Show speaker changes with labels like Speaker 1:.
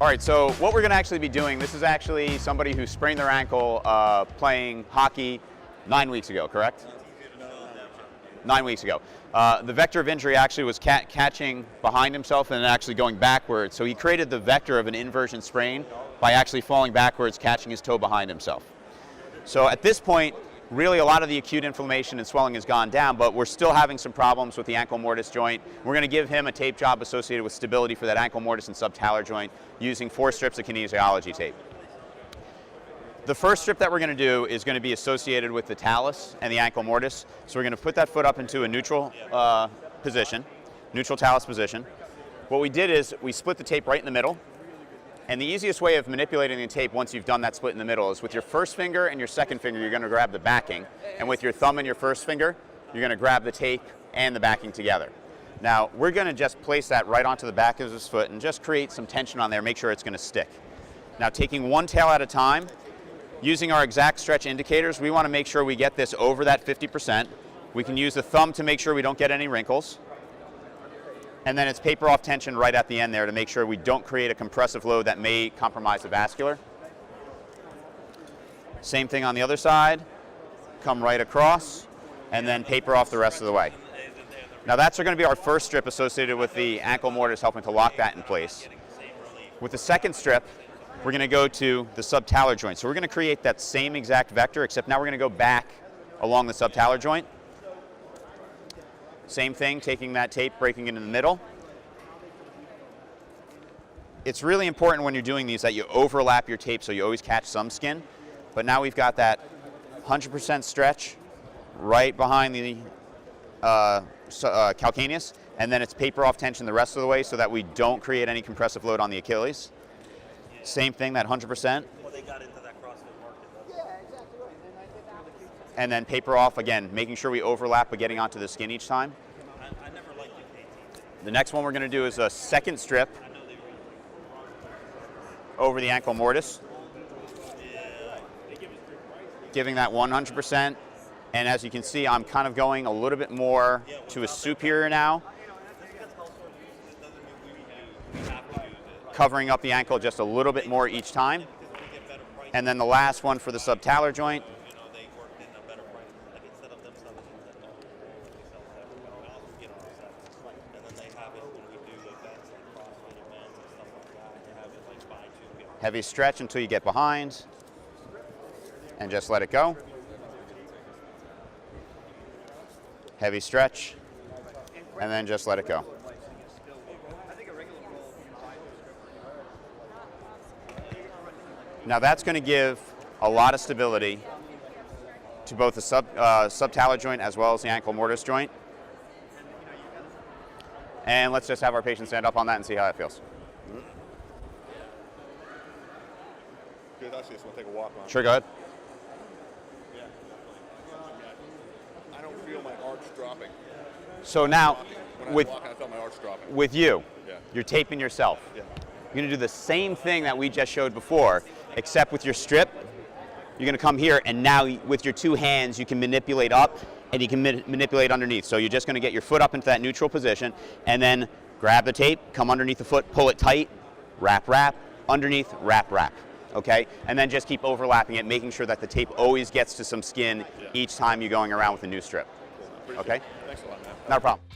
Speaker 1: All right, so what we're going to actually be doing, this is actually somebody who sprained their ankle playing hockey 9 weeks ago, correct? 9 weeks ago. The vector of injury actually was catching behind himself and actually going backwards. So he created the vector of an inversion sprain by actually falling backwards, catching his toe behind himself. So at this point, really a lot of the acute inflammation and swelling has gone down, but we're still having some problems with the ankle mortise joint. We're going to give him a tape job associated with stability for that ankle mortise and subtalar joint using 4 strips of kinesiology tape. The first strip that we're going to do is going to be associated with the talus and the ankle mortise. So we're going to put that foot up into a neutral position, neutral talus position. What we did is we split the tape right in the middle. And the easiest way of manipulating the tape once you've done that split in the middle is with your first finger and your second finger, you're going to grab the backing. And with your thumb and your first finger, you're going to grab the tape and the backing together. Now, we're going to just place that right onto the back of his foot and just create some tension on there, make sure it's going to stick. Now, taking one tail at a time, using our exact stretch indicators, we want to make sure we get this over that 50%. We can use the thumb to make sure we don't get any wrinkles. And then it's paper off tension right at the end there to make sure we don't create a compressive load that may compromise the vascular. Same thing on the other side. Come right across and then paper off the rest of the way. Now that's going to be our first strip associated with the ankle mortise, helping to lock that in place. With the second strip, we're going to go to the subtalar joint. So we're going to create that same exact vector, except now we're going to go back along the subtalar joint. Same thing, taking that tape, breaking it in the middle. It's really important when you're doing these that you overlap your tape so you always catch some skin. But now we've got that 100% stretch right behind the calcaneus, and then it's paper off tension the rest of the way so that we don't create any compressive load on the Achilles. Same thing, that 100%. And then paper off again, making sure we overlap but getting onto the skin each time. The next one we're going to do is a second strip over the ankle mortise, giving that 100%. And as you can see, I'm kind of going a little bit more to a superior now, covering up the ankle just a little bit more each time. And then the last one for the subtalar joint. Heavy stretch until you get behind, and just let it go. Heavy stretch, and then just let it go. Now that's going to give a lot of stability to both the subtalar joint as well as the ankle mortise joint. And let's just have our patient stand up on that and see how that feels.
Speaker 2: I just want to take a walk on.
Speaker 1: Sure, go ahead.
Speaker 2: Yeah. I don't feel my arch dropping.
Speaker 1: So now,
Speaker 2: when I walk, I felt my arch dropping.
Speaker 1: With you,
Speaker 2: yeah.
Speaker 1: You're taping yourself.
Speaker 2: Yeah.
Speaker 1: You're going to do the same thing that we just showed before, except with your strip, you're going to come here, and now with your 2 hands, you can manipulate up, and you can manipulate underneath. So you're just going to get your foot up into that neutral position, and then grab the tape, come underneath the foot, pull it tight, wrap, wrap, underneath, wrap, wrap. Okay, and then just keep overlapping it, making sure that the tape always gets to some skin each time you're going around with a new strip.
Speaker 2: Cool.
Speaker 1: Okay?
Speaker 2: Thanks a lot, man.
Speaker 1: Not a problem.